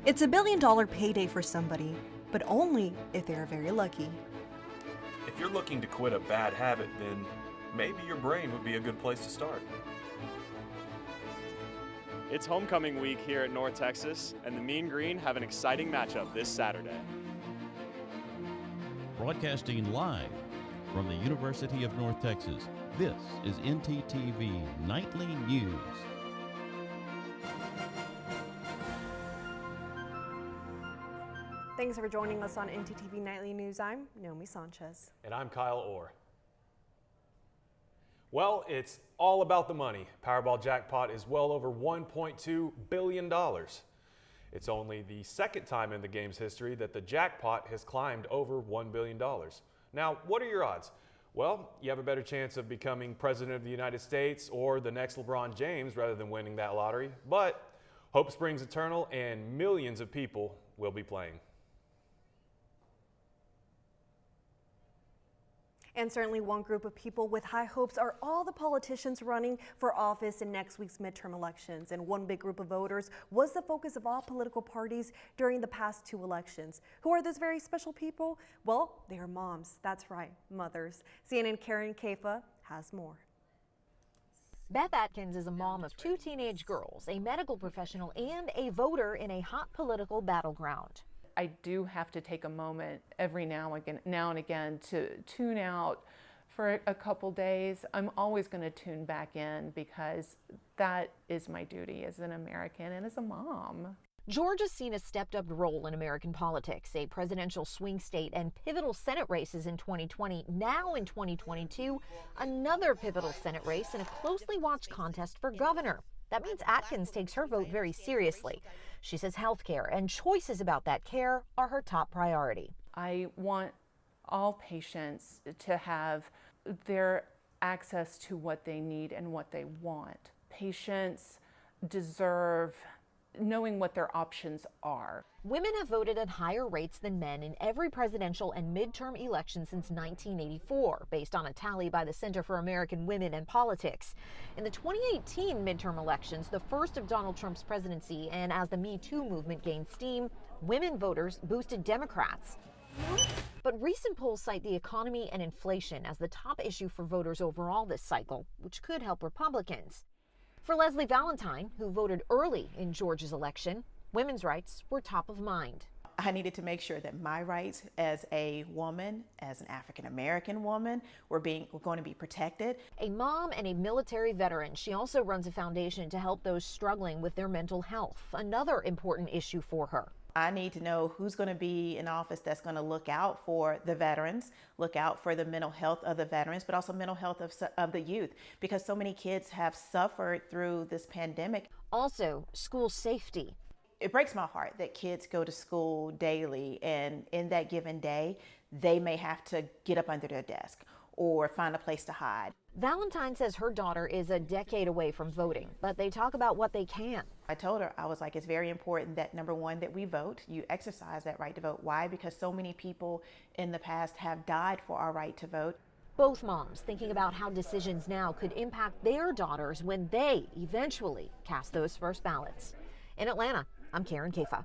It's a $1 billion payday for somebody, but only if they are very lucky. If you're looking to quit a bad habit, then maybe your brain would be a good place to start. It's homecoming week here at North Texas, and the Mean Green have an exciting matchup this Saturday. Broadcasting live from the University of North Texas, this is ntTV Nightly News. Thanks for joining us on ntTV Nightly News. I'm Naomi Sanchez. And I'm Kyle Orr. Well, it's all about the money. Powerball jackpot is well over $1.2 billion. It's only the second time in the game's history that the jackpot has climbed over $1 billion. Now, what are your odds? Well, you have a better chance of becoming President of the United States or the next LeBron James rather than winning that lottery. But hope springs eternal, and millions of people will be playing. And certainly one group of people with high hopes are all the politicians running for office in next week's midterm elections. And one big group of voters was the focus of all political parties during the past two elections. Who are those very special people? Well, they are moms. That's right, mothers. CNN Karen Kaifa has more. Beth Atkins is a mom of two teenage girls, a medical professional, and a voter in a hot political battleground. I do have to take a moment every now and again to tune out for a couple days. I'm always going to tune back in because that is my duty as an American and as a mom. Georgia's seen a stepped-up role in American politics, a presidential swing state and pivotal Senate races in 2020. Now in 2022, another pivotal Senate race and a closely watched contest for governor. That means Atkins takes her vote very seriously. She says health care and choices about that care are her top priority. I want all patients to have their access to what they need and what they want. Patients deserve knowing what their options are. Women have voted at higher rates than men in every presidential and midterm election since 1984, based on a tally by the Center for American Women and Politics. In the 2018 midterm elections, the first of Donald Trump's presidency, and as the Me Too movement gained steam, women voters boosted Democrats. But recent polls cite the economy and inflation as the top issue for voters overall this cycle, which could help Republicans. For Leslie Valentine, who voted early in Georgia's election, women's rights were top of mind. I needed to make sure that my rights as a woman, as an African-American woman, were going to be protected. A mom and a military veteran, she also runs a foundation to help those struggling with their mental health, another important issue for her. I need to know who's going to be in office that's going to look out for the veterans, look out for the mental health of the veterans, but also mental health of the youth, because so many kids have suffered through this pandemic. Also, school safety. It breaks my heart that kids go to school daily, and in that given day, they may have to get up under their desk or find a place to hide. Valentine says her daughter is a decade away from voting, but they talk about what they can. I told her, I was like, it's very important that, number one, that we vote. You exercise that right to vote. Why? Because so many people in the past have died for our right to vote. Both moms thinking about how decisions now could impact their daughters when they eventually cast those first ballots. In Atlanta, I'm Karen Kaifa.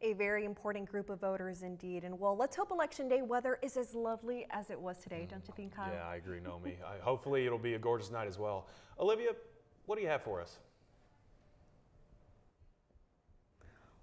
A very important group of voters indeed. And well, let's hope election day weather is as lovely as it was today, don't you think, Kyle? Yeah, I agree, Naomi. Hopefully it'll be a gorgeous night as well. Olivia, what do you have for us?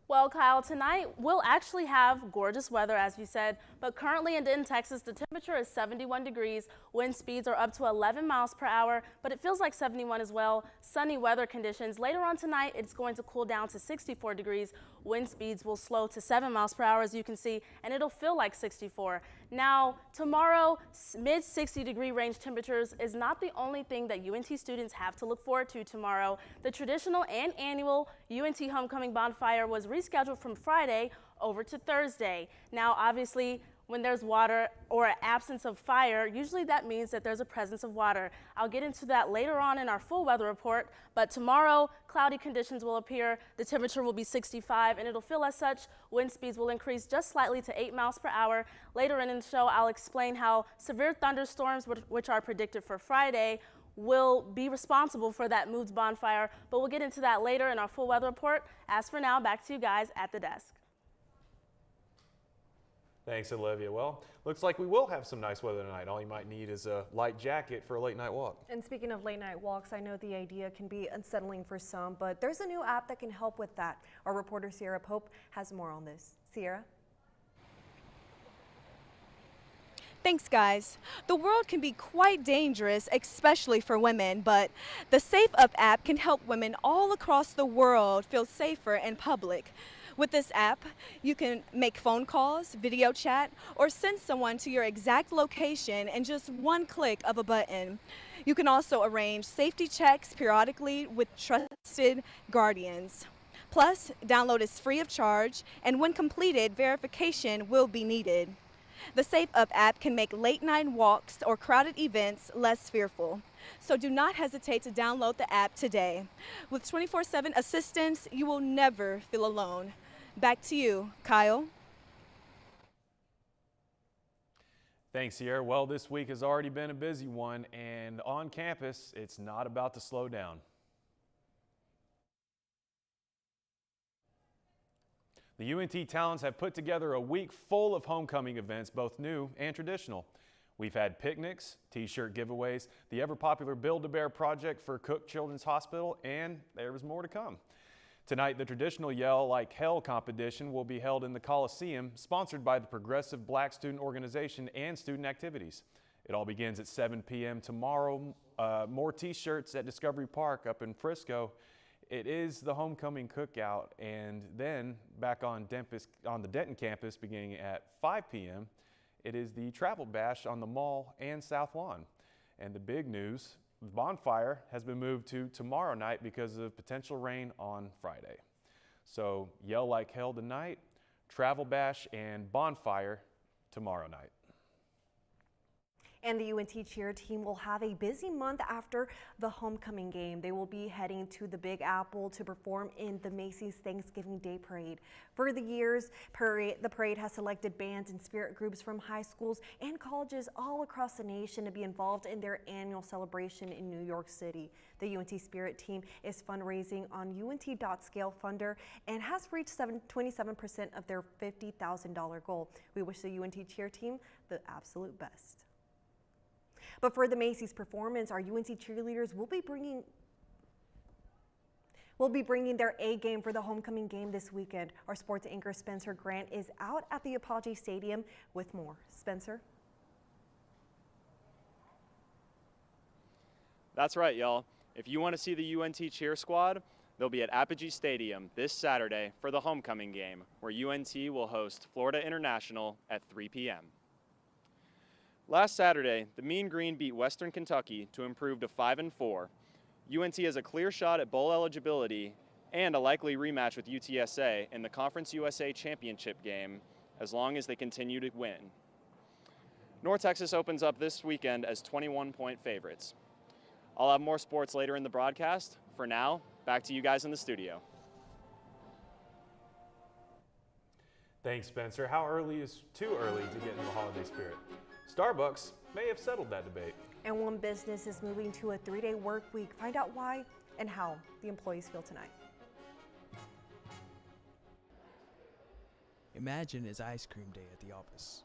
Well, Kyle, tonight we'll actually have gorgeous weather, as you said, but currently in Denton, Texas, the temperature is 71 degrees. Wind speeds are up to 11 miles per hour, but it feels like 71 as well. Sunny weather conditions. Later on tonight, it's going to cool down to 64 degrees. Wind speeds will slow to 7 miles per hour, as you can see, and it'll feel like 64. Now, tomorrow, mid 60-degree range temperatures is not the only thing that UNT students have to look forward to tomorrow. The traditional and annual UNT Homecoming Bonfire was rescheduled from Friday over to Thursday. Now, obviously, when there's water or an absence of fire, usually that means that there's a presence of water. I'll get into that later on in our full weather report, but tomorrow, cloudy conditions will appear. The temperature will be 65 and it'll feel as such. Wind speeds will increase just slightly to 8 miles per hour. Later in the show, I'll explain how severe thunderstorms, which are predicted for Friday, will be responsible for that moved bonfire, but we'll get into that later in our full weather report. As for now, back to you guys at the desk. Thanks, Olivia. Well, looks like we will have some nice weather tonight. All you might need is a light jacket for a late night walk. And speaking of late night walks, I know the idea can be unsettling for some, but there's a new app that can help with that. Our reporter Sierra Pope has more on this. Sierra? Thanks, guys. The world can be quite dangerous, especially for women, but the Safe Up app can help women all across the world feel safer in public. With this app, you can make phone calls, video chat, or send someone to your exact location in just one click of a button. You can also arrange safety checks periodically with trusted guardians. Plus, download is free of charge, and when completed, verification will be needed. The Safe Up app can make late night walks or crowded events less fearful. So do not hesitate to download the app today. With 24/7 assistance, you will never feel alone. Back to you, Kyle. Thanks, Sierra. Well, this week has already been a busy one, and on campus, it's not about to slow down. The UNT Talents have put together a week full of homecoming events, both new and traditional. We've had picnics, t-shirt giveaways, the ever-popular Build-A-Bear project for Cook Children's Hospital, and there was more to come. Tonight, the traditional Yell Like Hell competition will be held in the Coliseum, sponsored by the Progressive Black Student Organization and Student Activities. It all begins at 7 p.m. tomorrow. More t-shirts at Discovery Park up in Frisco. It is the homecoming cookout, and then back on the Denton campus beginning at 5 p.m., it is the Travel Bash on the Mall and South Lawn. And the big news, the bonfire has been moved to tomorrow night because of potential rain on Friday. So Yell Like Hell tonight, Travel Bash and bonfire tomorrow night. And the UNT cheer team will have a busy month after the homecoming game. They will be heading to the Big Apple to perform in the Macy's Thanksgiving Day Parade. For the years, the parade has selected bands and spirit groups from high schools and colleges all across the nation to be involved in their annual celebration in New York City. The UNT Spirit team is fundraising on UNT.scale funder and has reached 27% of their $50,000 goal. We wish the UNT cheer team the absolute best. But for the Macy's performance, our UNC cheerleaders will be bringing their A game for the homecoming game this weekend. Our sports anchor Spencer Grant is out at the Apogee Stadium with more. Spencer? That's right, y'all. If you want to see the UNT cheer squad, they'll be at Apogee Stadium this Saturday for the homecoming game, where UNT will host Florida International at 3 p.m. Last Saturday, the Mean Green beat Western Kentucky to improve to 5-4. UNT has a clear shot at bowl eligibility and a likely rematch with UTSA in the Conference USA Championship game as long as they continue to win. North Texas opens up this weekend as 21-point favorites. I'll have more sports later in the broadcast. For now, back to you guys in the studio. Thanks, Spencer. How early is too early to get into the holiday spirit? Starbucks may have settled that debate. And one business is moving to a 3-day work week. Find out why and how the employees feel tonight. Imagine it's ice cream day at the office.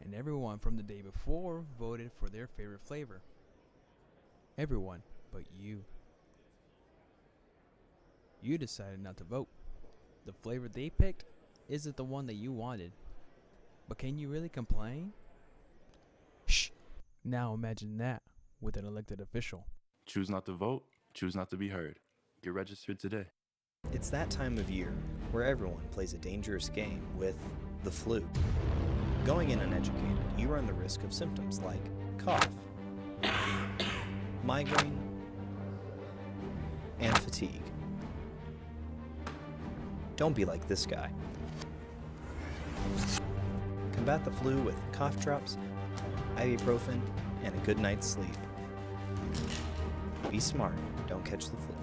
And everyone from the day before voted for their favorite flavor. Everyone but you. You decided not to vote. The flavor they picked isn't the one that you wanted. But can you really complain? Shh! Now imagine that with an elected official. Choose not to vote, choose not to be heard. Get registered today. It's that time of year where everyone plays a dangerous game with the flu. Going in uneducated, you run the risk of symptoms like cough, migraine, and fatigue. Don't be like this guy. Combat the flu with cough drops, ibuprofen, and a good night's sleep. Be smart, don't catch the flu.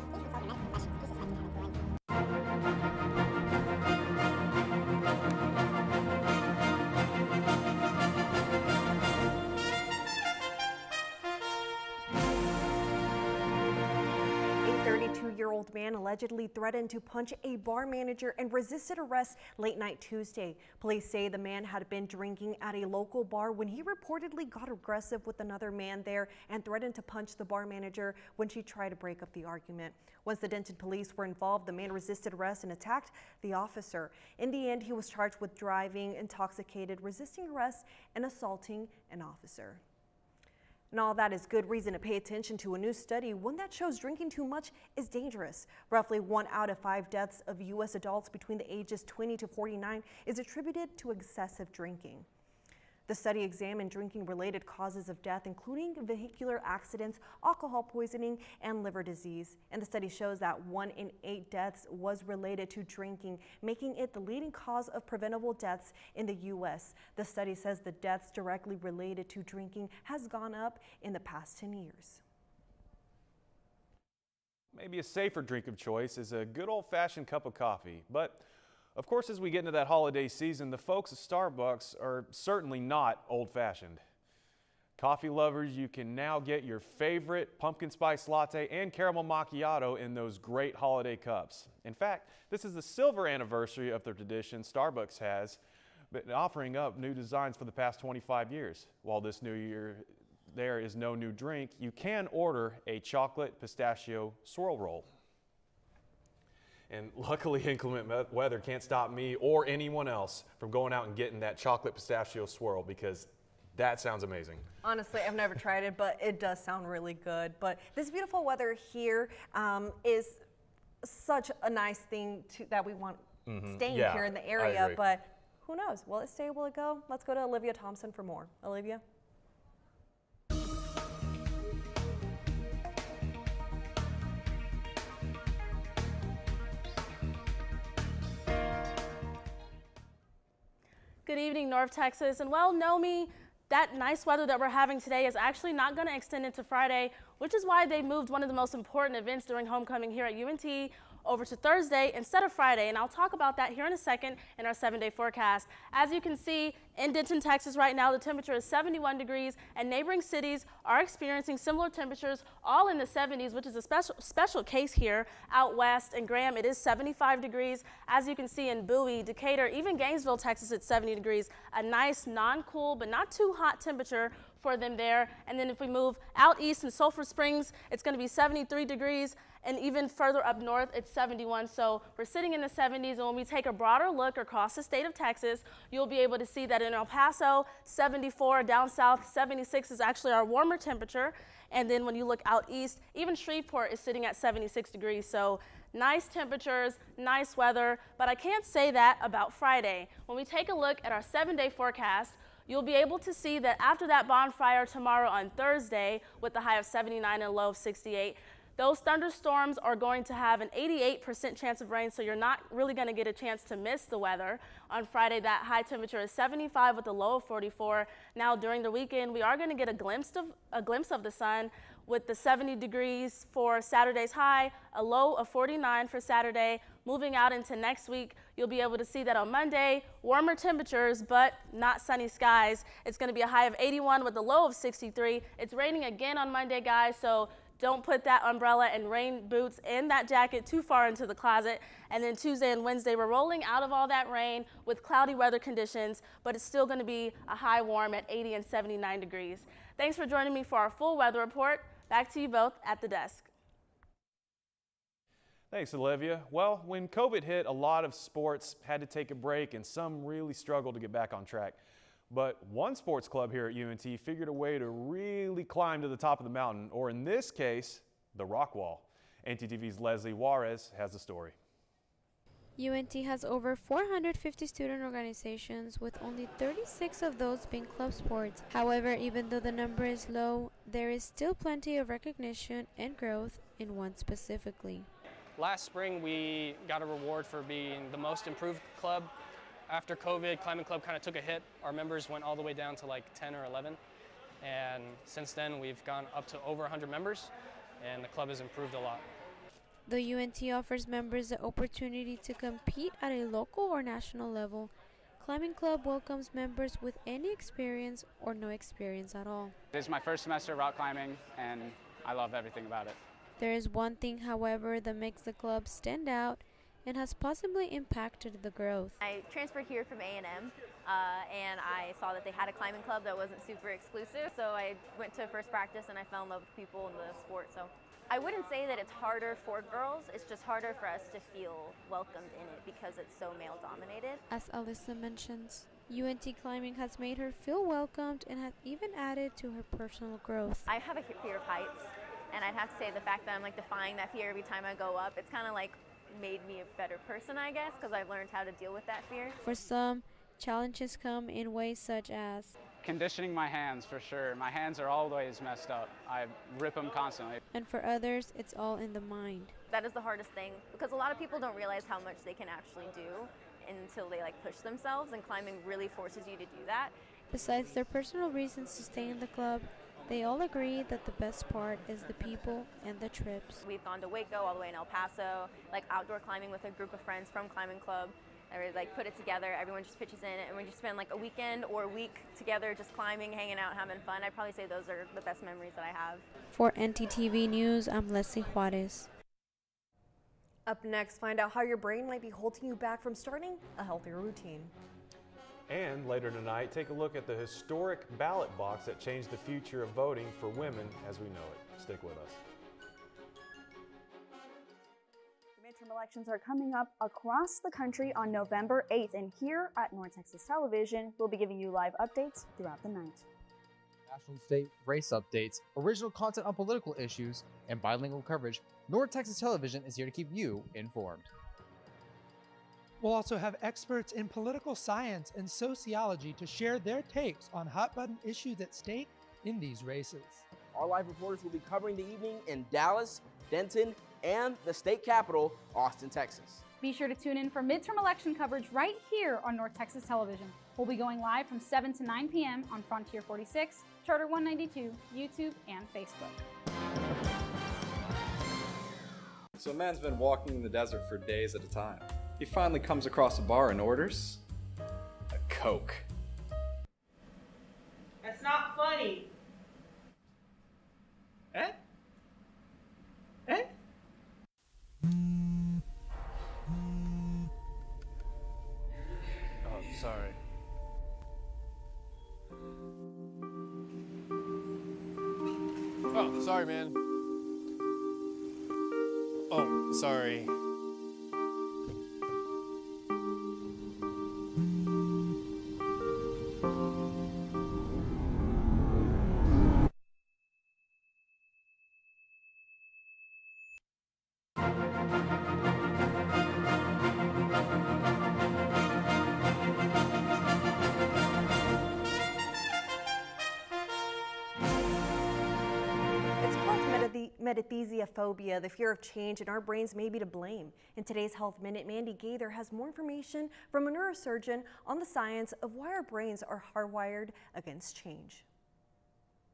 33-year-old man allegedly threatened to punch a bar manager and resisted arrest late night Tuesday. Police say the man had been drinking at a local bar when he reportedly got aggressive with another man there and threatened to punch the bar manager when she tried to break up the argument. Once the Denton police were involved, the man resisted arrest and attacked the officer. In the end, he was charged with driving intoxicated, resisting arrest, and assaulting an officer. And all that is good reason to pay attention to a new study, one that shows drinking too much is dangerous. Roughly 1 out of 5 deaths of U.S. adults between the ages 20 to 49 is attributed to excessive drinking. The study examined drinking-related causes of death, including vehicular accidents, alcohol poisoning, and liver disease. And the study shows that 1 in 8 deaths was related to drinking, making it the leading cause of preventable deaths in the U.S. The study says the deaths directly related to drinking has gone up in the past 10 years. Maybe a safer drink of choice is a good old-fashioned cup of coffee, but of course, as we get into that holiday season, the folks at Starbucks are certainly not old-fashioned. Coffee lovers, you can now get your favorite pumpkin spice latte and caramel macchiato in those great holiday cups. In fact, this is the silver anniversary of the tradition Starbucks has been offering up new designs for the past 25 years. While this new year there is no new drink, you can order a chocolate pistachio swirl roll. And luckily, inclement weather can't stop me or anyone else from going out and getting that chocolate pistachio swirl, because that sounds amazing. Honestly, I've never tried it, but it does sound really good. But this beautiful weather here is such a nice thing that we want staying here in the area. But who knows? Will it stay? Will it go? Let's go to Olivia Thompson for more. Olivia? Good evening, North Texas. And well, Nomi, that nice weather that we're having today is actually not going to extend into Friday, which is why they moved one of the most important events during homecoming here at UNT over to Thursday instead of Friday. And I'll talk about that here in a second in our 7-day forecast. As you can see, in Denton, Texas right now, the temperature is 71 degrees, and neighboring cities are experiencing similar temperatures, all in the 70s, which is a special case here out west. In Graham, it is 75 degrees. As you can see in Bowie, Decatur, even Gainesville, Texas, it's 70 degrees. A nice, non-cool, but not too hot temperature for them there. And then if we move out east in Sulphur Springs, it's going to be 73 degrees. And even further up north, it's 71. So we're sitting in the 70s. And when we take a broader look across the state of Texas, you'll be able to see that in El Paso, 74, down south, 76 is actually our warmer temperature. And then when you look out east, even Shreveport is sitting at 76 degrees. So nice temperatures, nice weather. But I can't say that about Friday. When we take a look at our 7-day forecast, you'll be able to see that after that bonfire tomorrow on Thursday with the high of 79 and a low of 68, those thunderstorms are going to have an 88% chance of rain, so you're not really going to get a chance to miss the weather. On Friday, that high temperature is 75 with a low of 44. Now, during the weekend, we are going to get a glimpse of the sun with the 70 degrees for Saturday's high, a low of 49 for Saturday. Moving out into next week, you'll be able to see that on Monday, warmer temperatures, but not sunny skies. It's going to be a high of 81 with a low of 63. It's raining again on Monday, guys, so don't put that umbrella and rain boots and that jacket too far into the closet. And then Tuesday and Wednesday, we're rolling out of all that rain with cloudy weather conditions, but it's still going to be a high warm at 80 and 79 degrees. Thanks for joining me for our full weather report. Back to you both at the desk. Thanks, Olivia. Well, when COVID hit, a lot of sports had to take a break and some really struggled to get back on track. But one sports club here at UNT figured a way to really climb to the top of the mountain, or in this case, the rock wall. ntTV's Leslie Juarez has the story. UNT has over 450 student organizations, with only 36 of those being club sports. However, even though the number is low, there is still plenty of recognition and growth in one specifically. Last spring, we got a reward for being the most improved club. After COVID, Climbing Club kind of took a hit. Our members went all the way down to like 10 or 11. And since then, we've gone up to over 100 members, and the club has improved a lot. The UNT offers members the opportunity to compete at a local or national level. Climbing Club welcomes members with any experience or no experience at all. This is my first semester of rock climbing, and I love everything about it. There is one thing, however, that makes the club stand out and has possibly impacted the growth. I transferred here from A&M, and I saw that they had a climbing club that wasn't super exclusive, so I went to first practice and I fell in love with people in the sport. So I wouldn't say that it's harder for girls, it's just harder for us to feel welcomed in it because it's so male dominated. As Alyssa mentions, UNT climbing has made her feel welcomed and has even added to her personal growth. I have a fear of heights, and I'd have to say the fact that I'm like defying that fear every time I go up, it's kind of like made me a better person, I guess, because I've learned how to deal with that fear. For some, challenges come in ways such as conditioning my hands, for sure. My hands are always messed up. I rip them constantly. And for others, it's all in the mind. That is the hardest thing, because a lot of people don't realize how much they can actually do until they push themselves, and climbing really forces you to do that. Besides their personal reasons to stay in the club, they all agree that the best part is the people and the trips. We've gone to Waco, all the way in El Paso, outdoor climbing with a group of friends from Climbing Club. I put it together, everyone just pitches in, and we just spend a weekend or a week together just climbing, hanging out, having fun. I'd probably say those are the best memories that I have. For ntTV News, I'm Leslie Juarez. Up next, find out how your brain might be holding you back from starting a healthier routine. And later tonight, take a look at the historic ballot box that changed the future of voting for women as we know it. Stick with us. The midterm elections are coming up across the country on November 8th, and here at North Texas Television, we'll be giving you live updates throughout the night. National and state race updates, original content on political issues, and bilingual coverage, North Texas Television is here to keep you informed. We'll also have experts in political science and sociology to share their takes on hot-button issues at stake in these races. Our live reporters will be covering the evening in Dallas, Denton, and the state capital, Austin, Texas. Be sure to tune in for midterm election coverage right here on North Texas Television. We'll be going live from 7 to 9 p.m. on Frontier 46, Charter 192, YouTube, and Facebook. So a man's been walking in the desert for days at a time. He finally comes across a bar and orders a Coke. That's not funny. Eh? Eh? Oh, sorry. Oh, sorry, man. Oh, sorry. Metathesiophobia, the fear of change, and our brains may be to blame. In today's Health Minute, Mandy Gaither has more information from a neurosurgeon on the science of why our brains are hardwired against change.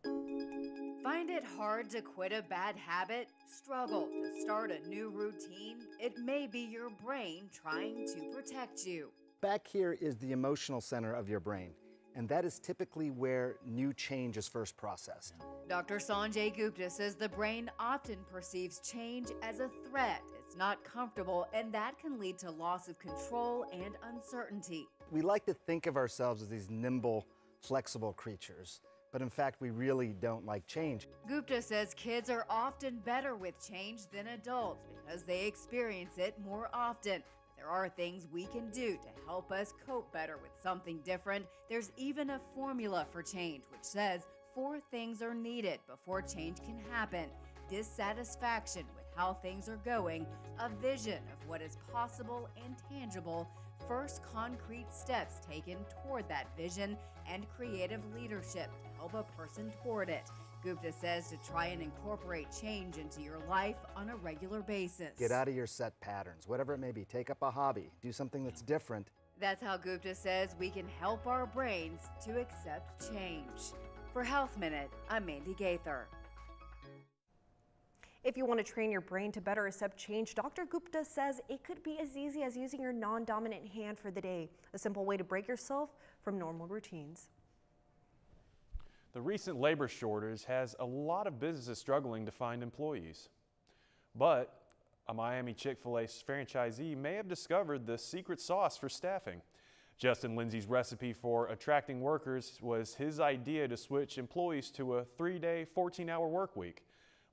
Find it hard to quit a bad habit? Struggle to start a new routine? It may be your brain trying to protect you. Back here is the emotional center of your brain, and that is typically where new change is first processed. Dr. Sanjay Gupta says the brain often perceives change as a threat. It's not comfortable, and that can lead to loss of control and uncertainty. We like to think of ourselves as these nimble, flexible creatures, but in fact, we really don't like change. Gupta says kids are often better with change than adults because they experience it more often. There are things we can do to help us cope better with something different. There's even a formula for change, which says 4 things are needed before change can happen: dissatisfaction with how things are going, a vision of what is possible and tangible, first concrete steps taken toward that vision, and creative leadership to help a person toward it. Gupta says to try and incorporate change into your life on a regular basis. Get out of your set patterns, whatever it may be. Take up a hobby, do something that's different. That's how Gupta says we can help our brains to accept change. For Health Minute, I'm Mandy Gaither. If you want to train your brain to better accept change, Dr. Gupta says it could be as easy as using your non-dominant hand for the day, a simple way to break yourself from normal routines. The recent labor shortage has a lot of businesses struggling to find employees. But a Miami Chick-fil-A franchisee may have discovered the secret sauce for staffing. Justin Lindsay's recipe for attracting workers was his idea to switch employees to a 3-day, 14-hour work week.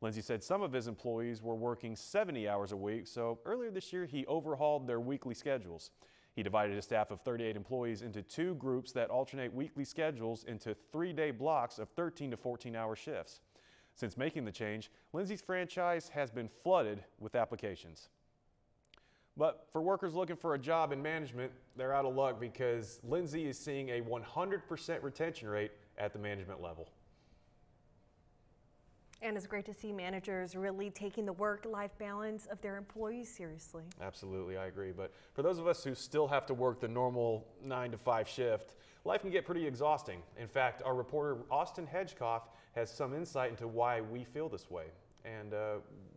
Lindsay said some of his employees were working 70 hours a week, so earlier this year he overhauled their weekly schedules. He divided his staff of 38 employees into 2 groups that alternate weekly schedules into 3-day blocks of 13 to 14-hour shifts. Since making the change, Lindsay's franchise has been flooded with applications. But for workers looking for a job in management, they're out of luck because Lindsay is seeing a 100% retention rate at the management level. And it's great to see managers really taking the work-life balance of their employees seriously. Absolutely, I agree. But for those of us who still have to work the normal 9-to-5 shift, life can get pretty exhausting. In fact, our reporter Austin Hedgecoff has some insight into why we feel this way and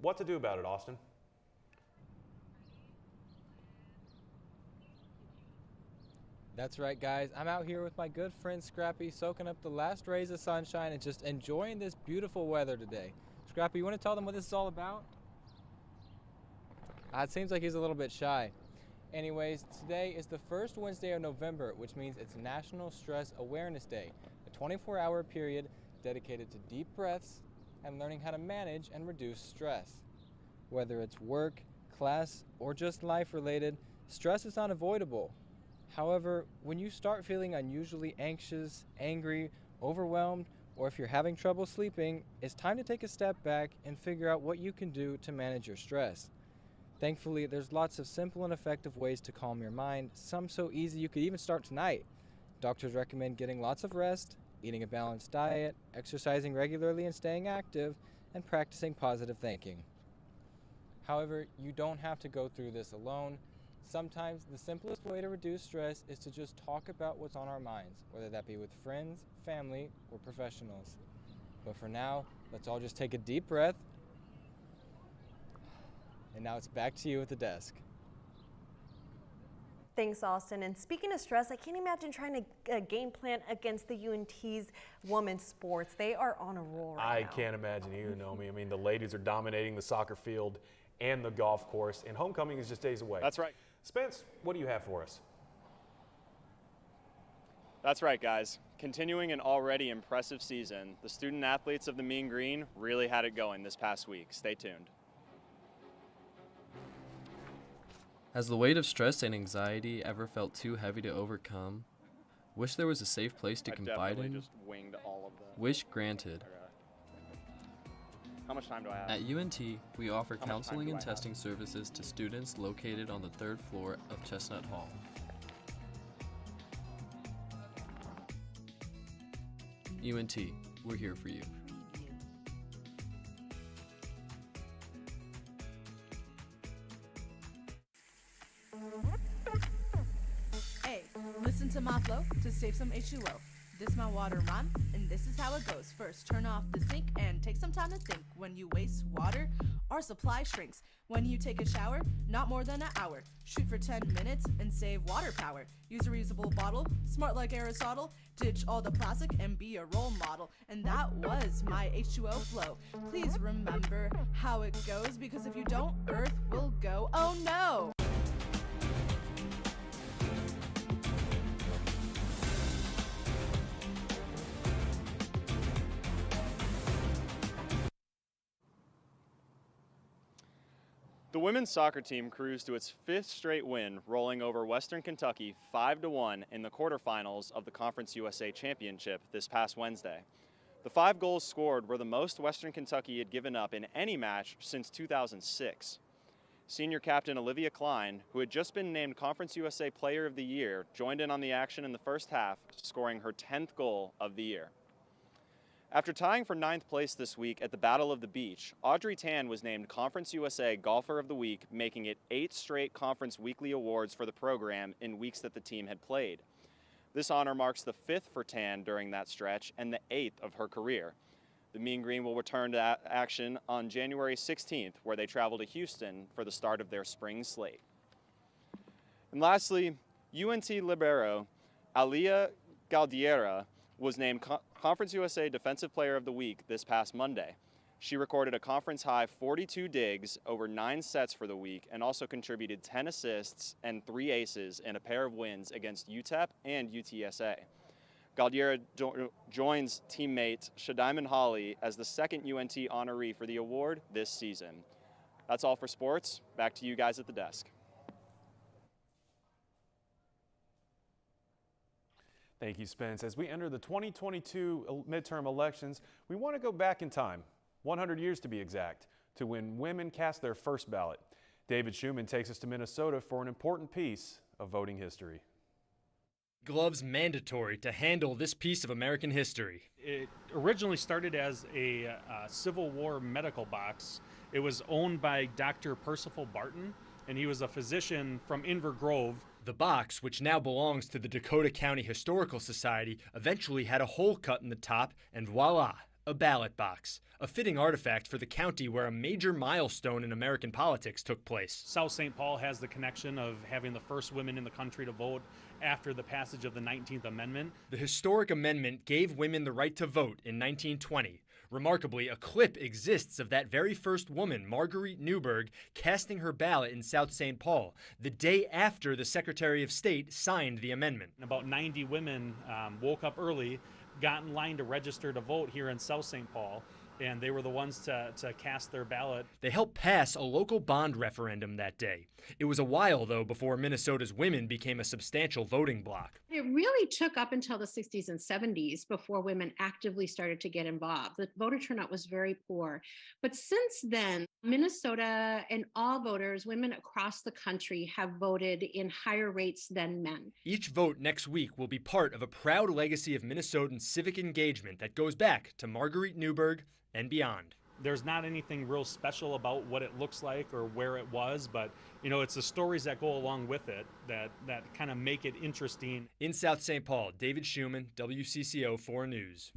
what to do about it, Austin. That's right, guys. I'm out here with my good friend Scrappy, soaking up the last rays of sunshine and just enjoying this beautiful weather today. Scrappy, you want to tell them what this is all about? It seems like he's a little bit shy. Anyways, today is the first Wednesday of November, which means it's National Stress Awareness Day, a 24-hour period dedicated to deep breaths and learning how to manage and reduce stress. Whether it's work, class, or just life-related, stress is unavoidable. However, when you start feeling unusually anxious, angry, overwhelmed, or if you're having trouble sleeping, it's time to take a step back and figure out what you can do to manage your stress. Thankfully, there's lots of simple and effective ways to calm your mind, some so easy you could even start tonight. Doctors recommend getting lots of rest, eating a balanced diet, exercising regularly and staying active, and practicing positive thinking. However, you don't have to go through this alone. Sometimes the simplest way to reduce stress is to just talk about what's on our minds, whether that be with friends, family, or professionals. But for now, let's all just take a deep breath. And now it's back to you at the desk. Thanks, Austin. And speaking of stress, I can't imagine trying to game plan against the UNT's women's sports. They are on a roll right now. I can't imagine either, Naomi. I mean, the ladies are dominating the soccer field and the golf course, and homecoming is just days away. That's right. Spence, what do you have for us? That's right, guys. Continuing an already impressive season, the student athletes of the Mean Green really had it going this past week. Stay tuned. Has the weight of stress and anxiety ever felt too heavy to overcome? Wish there was a safe place to confide in? Just winged all of that. Wish granted. How much time do I have? At UNT, we offer counseling and testing services to students located on the 3rd floor of Chestnut Hall. UNT, we're here for you. Hey, listen to my flow to save some H2O. This my water rhyme, and this is how it goes. First, turn off the sink and take some time to think. When you waste water, our supply shrinks. When you take a shower, not more than an hour. Shoot for 10 minutes and save water power. Use a reusable bottle, smart like Aristotle. Ditch all the plastic and be a role model. And that was my H2O flow. Please remember how it goes, because if you don't, Earth will go, oh no! The women's soccer team cruised to its 5th straight win, rolling over Western Kentucky 5-1 in the quarterfinals of the Conference USA Championship this past Wednesday. The 5 goals scored were the most Western Kentucky had given up in any match since 2006. Senior captain Olivia Klein, who had just been named Conference USA Player of the Year, joined in on the action in the first half, scoring her 10th goal of the year. After tying for 9th place this week at the Battle of the Beach, Audrey Tan was named Conference USA Golfer of the Week, making it 8 straight Conference Weekly Awards for the program in weeks that the team had played. This honor marks the 5th for Tan during that stretch and the 8th of her career. The Mean Green will return to action on January 16th, where they travel to Houston for the start of their spring slate. And lastly, UNT libero Alia Galdiera was named Conference USA Defensive Player of the Week this past Monday. She recorded a conference-high 42 digs over 9 sets for the week and also contributed 10 assists and 3 aces in a pair of wins against UTEP and UTSA. Galdiera joins teammate Shadiman Hawley as the second UNT honoree for the award this season. That's all for sports. Back to you guys at the desk. Thank you, Spence. As we enter the 2022 midterm elections, we want to go back in time, 100 years to be exact, to when women cast their first ballot. David Schumann takes us to Minnesota for an important piece of voting history. Gloves mandatory to handle this piece of American history. It originally started as a Civil War medical box. It was owned by Dr. Percival Barton, and he was a physician from Inver Grove. The box, which now belongs to the Dakota County Historical Society, eventually had a hole cut in the top, and voila, a ballot box. A fitting artifact for the county where a major milestone in American politics took place. South St. Paul has the connection of having the first women in the country to vote after the passage of the 19th Amendment. The historic amendment gave women the right to vote in 1920. Remarkably, a clip exists of that very first woman, Marguerite Newberg, casting her ballot in South St. Paul, the day after the Secretary of State signed the amendment. About 90 women woke up early, got in line to register to vote here in South St. Paul, and they were the ones to cast their ballot. They helped pass a local bond referendum that day. It was a while, though, before Minnesota's women became a substantial voting bloc. It really took up until the 60s and 70s before women actively started to get involved. The voter turnout was very poor. But since then, Minnesota and all voters, women across the country, have voted in higher rates than men. Each vote next week will be part of a proud legacy of Minnesotan civic engagement that goes back to Marguerite Newberg and beyond. There's not anything real special about what it looks like or where it was, but you know, it's the stories that go along with it that kind of make it interesting. In South St. Paul, David Schumann, WCCO 4 News.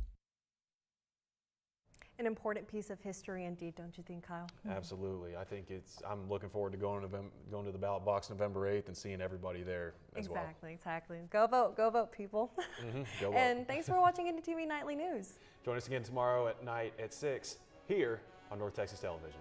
An important piece of history indeed, don't you think, Kyle? Absolutely. I think I'm looking forward to going to the ballot box November 8th and seeing everybody there as well. Exactly. Go vote, people. Go vote. And thanks for watching ntTV Nightly News. Join us again tomorrow at night at 6 here on North Texas Television.